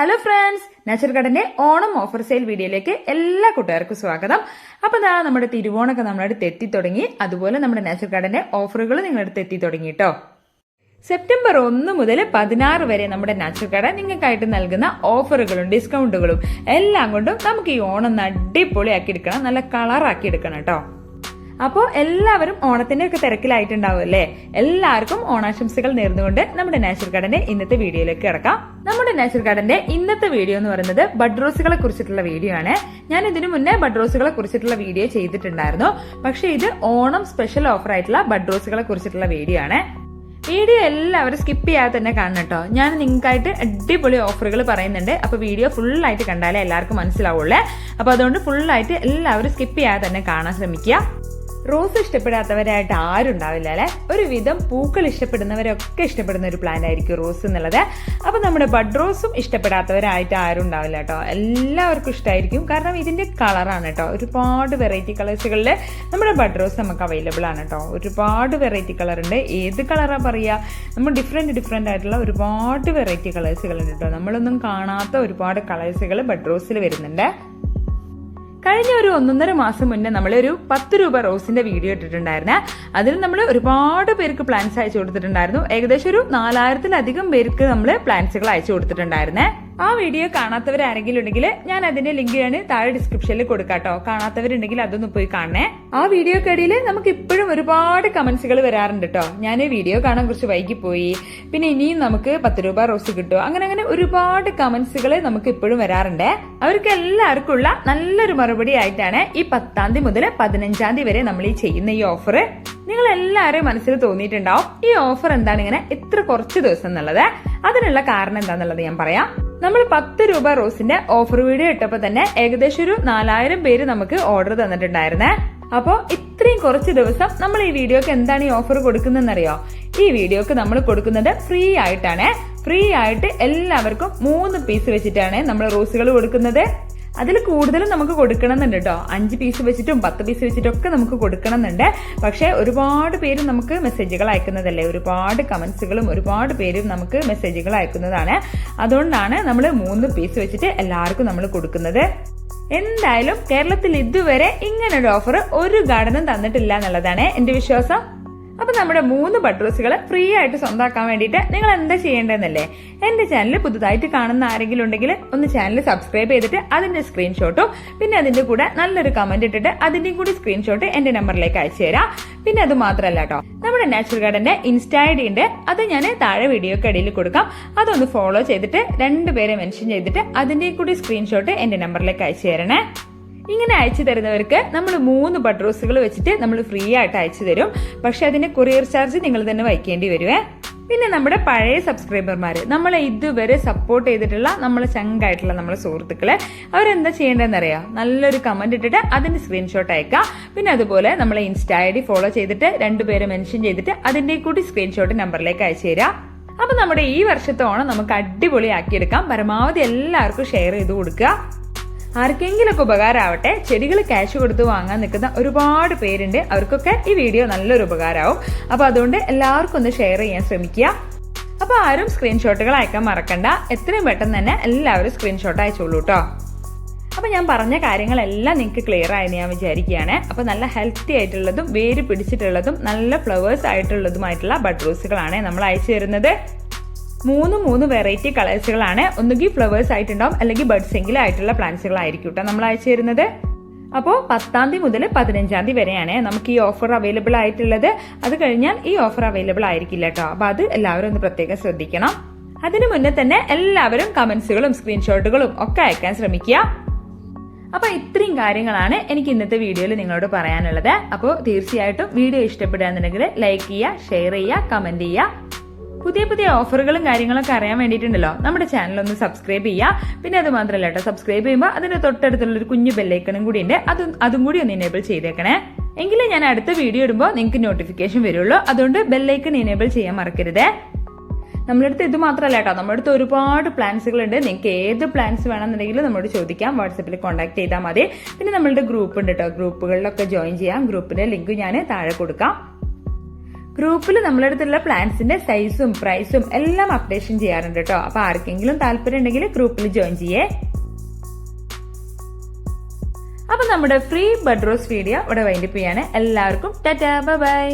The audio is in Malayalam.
ഹലോ ഫ്രണ്ട്സ്, നാച്ചുറൽ ഗാർഡന്റെ ഓണം ഓഫർ സെയിൽ വീഡിയോയിലേക്ക് എല്ലാ കൂട്ടുകാർക്കും സ്വാഗതം. അപ്പൊ നമ്മുടെ തിരുവോണൊക്കെ നമ്മളടുത്ത് എത്തി തുടങ്ങി. അതുപോലെ നമ്മുടെ നാച്ചുറൽ ഗാർഡന്റെ ഓഫറുകൾ നിങ്ങളടുത്ത് എത്തി തുടങ്ങി കേട്ടോ. സെപ്റ്റംബർ 1 മുതൽ 16 വരെ നമ്മുടെ നാച്ചുറൽ ഗാർഡൻ നിങ്ങൾക്കായിട്ട് നൽകുന്ന ഓഫറുകളും ഡിസ്കൗണ്ടുകളും എല്ലാം കൊണ്ടും നമുക്ക് ഈ ഓണം അടിപൊളിയാക്കി എടുക്കണം, നല്ല കളറാക്കി എടുക്കണം കേട്ടോ. അപ്പോൾ എല്ലാവരും ഓണത്തിന്റെ ഒക്കെ തിരക്കിലായിട്ടുണ്ടാവും അല്ലേ? എല്ലാവർക്കും ഓണാശംസകൾ നേർന്നുകൊണ്ട് നമ്മുടെ നാച്ചുറൽ ഗാർഡന്റെ ഇന്നത്തെ വീഡിയോയിലേക്ക് കിടക്കാം. നമ്മുടെ നാച്ചുറൽ ഗാർഡന്റെ ഇന്നത്തെ വീഡിയോ എന്ന് പറയുന്നത് ബഡ് റോസുകളെ കുറിച്ചിട്ടുള്ള വീഡിയോ ആണ്. ഞാൻ ഇതിനു മുന്നേ ബഡ് റോസുകളെ കുറിച്ചിട്ടുള്ള വീഡിയോ ചെയ്തിട്ടുണ്ടായിരുന്നു. പക്ഷെ ഇത് ഓണം സ്പെഷ്യൽ ഓഫർ ആയിട്ടുള്ള ബഡ് റോസുകളെ കുറിച്ചിട്ടുള്ള വീഡിയോ ആണ്. വീഡിയോ എല്ലാവരും സ്കിപ്പ് ചെയ്യാതെ തന്നെ കാണണം കേട്ടോ. ഞാൻ നിങ്ങൾക്കായിട്ട് അടിപൊളി ഓഫറുകൾ പറയുന്നുണ്ട്. അപ്പൊ വീഡിയോ ഫുള്ളായിട്ട് കണ്ടാലേ എല്ലാവർക്കും മനസ്സിലാവുള്ളേ. അപ്പൊ അതുകൊണ്ട് ഫുള്ളായിട്ട് എല്ലാവരും സ്കിപ്പ് ചെയ്യാതെ തന്നെ കാണാൻ ശ്രമിക്കുക. റോസ് ഇഷ്ടപ്പെടാത്തവരായിട്ട് ആരും ഉണ്ടാവില്ല അല്ലെ? ഒരുവിധം പൂക്കൾ ഇഷ്ടപ്പെടുന്നവരൊക്കെ ഇഷ്ടപ്പെടുന്ന ഒരു പ്ലാന്റ് ആയിരിക്കും റോസ് എന്നുള്ളത്. അപ്പൊ നമ്മുടെ ബഡ് റോസും ഇഷ്ടപ്പെടാത്തവരായിട്ട് ആരും ഉണ്ടാവില്ല കേട്ടോ. എല്ലാവർക്കും ഇഷ്ടമായിരിക്കും, കാരണം ഇതിന്റെ കളറാണ് കേട്ടോ. ഒരുപാട് വെറൈറ്റി കളേഴ്സുകളിൽ നമ്മുടെ ബഡ് റോസ് നമുക്ക് അവൈലബിൾ ആണ് കേട്ടോ. ഒരുപാട് വെറൈറ്റി കളർ ഉണ്ട്. ഏത് കളറാ പറയാ, നമ്മൾ ഡിഫറെന്റ് ആയിട്ടുള്ള ഒരുപാട് വെറൈറ്റി കളേഴ്സുകൾ ഉണ്ട് കേട്ടോ. നമ്മളൊന്നും കാണാത്ത ഒരുപാട് കളേഴ്സുകൾ ബഡ് റോസിൽ വരുന്നുണ്ട്. കഴിഞ്ഞ ഒരു 1.5 മാസം മുന്നേ നമ്മൾ ഒരു 10 രൂപ റോസിന്റെ വീഡിയോ ഇട്ടിട്ടുണ്ടായിരുന്നേ. അതിൽ നമ്മൾ ഒരുപാട് പേർക്ക് പ്ലാന്റ്സ് അയച്ചു കൊടുത്തിട്ടുണ്ടായിരുന്നു. ഏകദേശം ഒരു 4000-ലധികം പേർക്ക് നമ്മൾ പ്ലാന്റ്സുകൾ അയച്ചു കൊടുത്തിട്ടുണ്ടായിരുന്നേ. ആ വീഡിയോ കാണാത്തവരാരെങ്കിലും ഉണ്ടെങ്കിൽ ഞാൻ അതിന്റെ ലിങ്ക് ഞാൻ താഴെ ഡിസ്ക്രിപ്ഷനിൽ കൊടുക്കാട്ടോ. കാണാത്തവരുണ്ടെങ്കിൽ അതൊന്ന് പോയി കാണണേ. ആ വീഡിയോക്കിടയിൽ നമുക്ക് ഇപ്പോഴും ഒരുപാട് കമന്റ്സുകൾ വരാറുണ്ട് കേട്ടോ. ഞാൻ വീഡിയോ കാണാൻ കുറച്ച് വൈകിപ്പോയി, പിന്നെ ഇനിയും നമുക്ക് 10 രൂപ റോസ് കിട്ടുമോ, അങ്ങനെ ഒരുപാട് കമന്റ്സുകൾ നമുക്ക് ഇപ്പോഴും വരാറുണ്ട്. അവർക്ക് എല്ലാവർക്കും ഉള്ള നല്ലൊരു മറുപടി ആയിട്ടാണ് ഈ 10-ാം തീയതി മുതൽ 15-ാം തീയതി വരെ നമ്മൾ ഈ ചെയ്യുന്ന ഈ ഓഫർ. നിങ്ങൾ എല്ലാവരും മനസ്സിൽ തോന്നിയിട്ടുണ്ടാവും ഈ ഓഫർ എന്താണ് ഇങ്ങനെ ഇത്ര കുറച്ച് ദിവസം എന്നുള്ളത്. അതിനുള്ള കാരണം എന്താന്നുള്ളത് ഞാൻ പറയാം. നമ്മൾ 10 രൂപ റോസിന്റെ ഓഫർ വീഡിയോ ഇട്ടപ്പോ തന്നെ ഏകദേശം ഒരു 4000 പേര് നമുക്ക് ഓർഡർ തന്നിട്ടുണ്ടായിരുന്നേ. അപ്പോ ഇത്രയും കുറച്ച് ദിവസം നമ്മൾ ഈ വീഡിയോക്ക് എന്താണ് ഈ ഓഫർ കൊടുക്കുന്നതെന്നറിയോ? ഈ വീഡിയോക്ക് നമ്മൾ കൊടുക്കുന്നത് ഫ്രീ ആയിട്ടാണ്. ഫ്രീ ആയിട്ട് എല്ലാവർക്കും 3 പീസ് വെച്ചിട്ടാണ് നമ്മൾ റോസുകൾ കൊടുക്കുന്നത്. അതിൽ കൂടുതലും നമുക്ക് കൊടുക്കണമെന്നുണ്ട് കേട്ടോ. 5 പീസ് വെച്ചിട്ടും 10 പീസ് വെച്ചിട്ടും ഒക്കെ നമുക്ക് കൊടുക്കണമെന്നുണ്ട്. പക്ഷെ ഒരുപാട് പേര് നമുക്ക് മെസ്സേജുകൾ അയക്കുന്നതല്ലേ, ഒരുപാട് കമന്റ്സുകളും ഒരുപാട് പേരും നമുക്ക് മെസ്സേജുകൾ അയക്കുന്നതാണ്. അതുകൊണ്ടാണ് നമ്മൾ 3 പീസ് വെച്ചിട്ട് എല്ലാവർക്കും നമ്മൾ കൊടുക്കുന്നത്. എന്തായാലും കേരളത്തിൽ ഇതുവരെ ഇങ്ങനൊരു ഓഫർ ഒരു ഗാർഡനും തന്നിട്ടില്ല എന്നുള്ളതാണ് എന്റെ വിശ്വാസം. അപ്പൊ നമ്മുടെ 3 ബഡ് റോസുകൾ ഫ്രീ ആയിട്ട് സ്വന്തമാക്കാൻ വേണ്ടിയിട്ട് നിങ്ങൾ എന്താ ചെയ്യേണ്ടതെന്നല്ലേ? എന്റെ ചാനൽ പുതുതായിട്ട് കാണുന്ന ആരെങ്കിലും ഉണ്ടെങ്കിൽ ഒന്ന് ചാനൽ സബ്സ്ക്രൈബ് ചെയ്തിട്ട് അതിന്റെ സ്ക്രീൻഷോട്ടും പിന്നെ അതിന്റെ കൂടെ നല്ലൊരു കമന്റ് ഇട്ടിട്ട് അതിന്റെയും കൂടി സ്ക്രീൻഷോട്ട് എന്റെ നമ്പറിലേക്ക് അയച്ചു തരാം. പിന്നെ അത് മാത്രമല്ല കേട്ടോ, നമ്മുടെ നാച്ചുറൽ ഗാർഡന്റെ ഇൻസ്റ്റാ ഐഡി ഉണ്ട്. അത് ഞാൻ താഴെ വീഡിയോക്ക് ഇടയിൽ കൊടുക്കാം. അതൊന്ന് ഫോളോ ചെയ്തിട്ട് 2 പേരെ മെൻഷൻ ചെയ്തിട്ട് അതിന്റെയും കൂടി സ്ക്രീൻഷോട്ട് എന്റെ നമ്പറിലേക്ക് അയച്ചു തരണേ. ഇങ്ങനെ അയച്ചു തരുന്നവർക്ക് നമ്മൾ 3 ബഡ് റോസുകൾ വെച്ചിട്ട് നമ്മൾ ഫ്രീ ആയിട്ട് അയച്ചു തരും. പക്ഷെ അതിന്റെ കൊറിയർ ചാർജ് നിങ്ങൾ തന്നെ വഹിക്കേണ്ടി വരുവേ. പിന്നെ നമ്മുടെ പഴയ സബ്സ്ക്രൈബർമാര്, നമ്മളെ ഇതുവരെ സപ്പോർട്ട് ചെയ്തിട്ടുള്ള നമ്മളെ ചങ്കായിട്ടുള്ള നമ്മളെ സുഹൃത്തുക്കളെ, അവരെന്താ ചെയ്യേണ്ടതെന്നറിയാം? നല്ലൊരു കമന്റ് ഇട്ടിട്ട് അതിന്റെ സ്ക്രീൻഷോട്ട് അയക്കാം. പിന്നെ അതുപോലെ നമ്മളെ ഇൻസ്റ്റാ ഐഡി ഫോളോ ചെയ്തിട്ട് 2 പേരെ മെൻഷൻ ചെയ്തിട്ട് അതിന്റെ കൂടി സ്ക്രീൻഷോട്ട് നമ്പറിലേക്ക് അയച്ചു തരാം. അപ്പൊ നമ്മുടെ ഈ വർഷത്തെ ഓണം നമുക്ക് അടിപൊളിയാക്കിയെടുക്കാം. പരമാവധി എല്ലാവർക്കും ഷെയർ ചെയ്ത് കൊടുക്കുക. ആർക്കെങ്കിലൊക്കെ ഉപകാരമാവട്ടെ. ചെടികൾ ക്യാഷ് കൊടുത്ത് വാങ്ങാൻ നിൽക്കുന്ന ഒരുപാട് പേരുണ്ട്. അവർക്കൊക്കെ ഈ വീഡിയോ നല്ലൊരു ഉപകാരമാവും. അപ്പൊ അതുകൊണ്ട് എല്ലാവർക്കും ഒന്ന് ഷെയർ ചെയ്യാൻ ശ്രമിക്കുക. അപ്പൊ ആരും സ്ക്രീൻഷോട്ടുകൾ അയക്കാൻ മറക്കണ്ട. എത്രയും പെട്ടെന്ന് തന്നെ എല്ലാവരും സ്ക്രീൻഷോട്ട് അയച്ചോളൂ കേട്ടോ. അപ്പൊ ഞാൻ പറഞ്ഞ കാര്യങ്ങളെല്ലാം നിങ്ങൾക്ക് ക്ലിയർ ആയെന്ന് ഞാൻ വിചാരിക്കുകയാണ്. അപ്പൊ നല്ല ഹെൽത്തി ആയിട്ടുള്ളതും വേര് പിടിച്ചിട്ടുള്ളതും നല്ല ഫ്ലവേഴ്സ് ആയിട്ടുള്ളതുമായിട്ടുള്ള ബഡ് റോസുകളാണ് നമ്മൾ അയച്ചു തരുന്നത്. 3 വെറൈറ്റി കളേഴ്സുകളാണ്. ഒന്നുകിൽ ഫ്ലവേഴ്സ് ആയിട്ടുണ്ടാവും, അല്ലെങ്കിൽ ബഡ്സ് എങ്കിലും ആയിട്ടുള്ള പ്ലാന്റ്സുകളായിരിക്കും കേട്ടോ നമ്മൾ അയച്ചു തരുന്നത്. അപ്പോൾ 10-ാം തീയതി മുതൽ 15-ാം തീയതി വരെയാണ് നമുക്ക് ഈ ഓഫർ അവൈലബിൾ ആയിട്ടുള്ളത്. അത് കഴിഞ്ഞാൽ ഈ ഓഫർ അവൈലബിൾ ആയിരിക്കില്ല കേട്ടോ. അപ്പൊ അത് എല്ലാവരും ഒന്ന് പ്രത്യേകം ശ്രദ്ധിക്കണം. അതിനു മുന്നേ തന്നെ എല്ലാവരും കമന്റ്സുകളും സ്ക്രീൻഷോട്ടുകളും ഒക്കെ അയക്കാൻ ശ്രമിക്കുക. അപ്പൊ ഇത്രയും കാര്യങ്ങളാണ് എനിക്ക് ഇന്നത്തെ വീഡിയോയിൽ നിങ്ങളോട് പറയാനുള്ളത്. അപ്പോൾ തീർച്ചയായിട്ടും വീഡിയോ ഇഷ്ടപ്പെടുകയാണെന്നുണ്ടെങ്കിൽ ലൈക്ക് ചെയ്യുക, ഷെയർ ചെയ്യുക, കമന്റ് ചെയ്യുക. പുതിയ ഓഫറുകളും കാര്യങ്ങളൊക്കെ അറിയാൻ വേണ്ടിയിട്ടുണ്ടല്ലോ നമ്മുടെ ചാനൽ ഒന്ന് സബ്സ്ക്രൈബ് ചെയ്യുക. പിന്നെ അത് മാത്രമല്ല കേട്ടോ, സബ്സ്ക്രൈബ് ചെയ്യുമ്പോൾ അതിന്റെ തൊട്ടടുത്തുള്ള ഒരു കുഞ്ഞു ബെല്ലൈക്കണും കൂടി ഉണ്ട്. അതും കൂടി ഒന്ന് എനേബിൾ ചെയ്തേക്കണേ. എങ്കിലേ ഞാൻ അടുത്ത വീഡിയോ ഇടുമ്പോൾ നിങ്ങൾക്ക് നോട്ടിഫിക്കേഷൻ വരുള്ളൂ. അതുകൊണ്ട് ബെല്ലൈക്കൺ എനേബിൾ ചെയ്യാൻ മറക്കരുത്. നമ്മളടുത്ത് ഇത് മാത്രമല്ല കേട്ടോ, നമ്മുടെ അടുത്ത് ഒരുപാട് പ്ലാൻസുകൾ ഉണ്ട്. നിങ്ങൾക്ക് ഏത് പ്ലാൻസ് വേണമെന്നുണ്ടെങ്കിലും നമ്മളോട് ചോദിക്കാം. വാട്സപ്പിൽ കോൺടാക്ട് ചെയ്താൽ മതി. പിന്നെ നമ്മളുടെ ഗ്രൂപ്പ് ഉണ്ട് കേട്ടോ, ഗ്രൂപ്പുകളിലൊക്കെ ജോയിൻ ചെയ്യാം. ഗ്രൂപ്പിന്റെ ലിങ്ക് ഞാൻ താഴെ കൊടുക്കാം. ഗ്രൂപ്പിൽ നമ്മുടെ അടുത്തുള്ള പ്ലാന്റ്സിന്റെ സൈസും പ്രൈസും എല്ലാം അപ്ഡേഷൻ ചെയ്യാറുണ്ട് കേട്ടോ. അപ്പൊ ആർക്കെങ്കിലും താല്പര്യം ഉണ്ടെങ്കിൽ ഗ്രൂപ്പിൽ ജോയിൻ ചെയ്യേ. അപ്പൊ നമ്മുടെ ഫ്രീ ബഡ് റോസ് വീഡിയോ ഇവിടെ വൈൻഡപ്പ് ചെയ്യാണ്. എല്ലാവർക്കും ടാറ്റാ ബൈ ബൈ.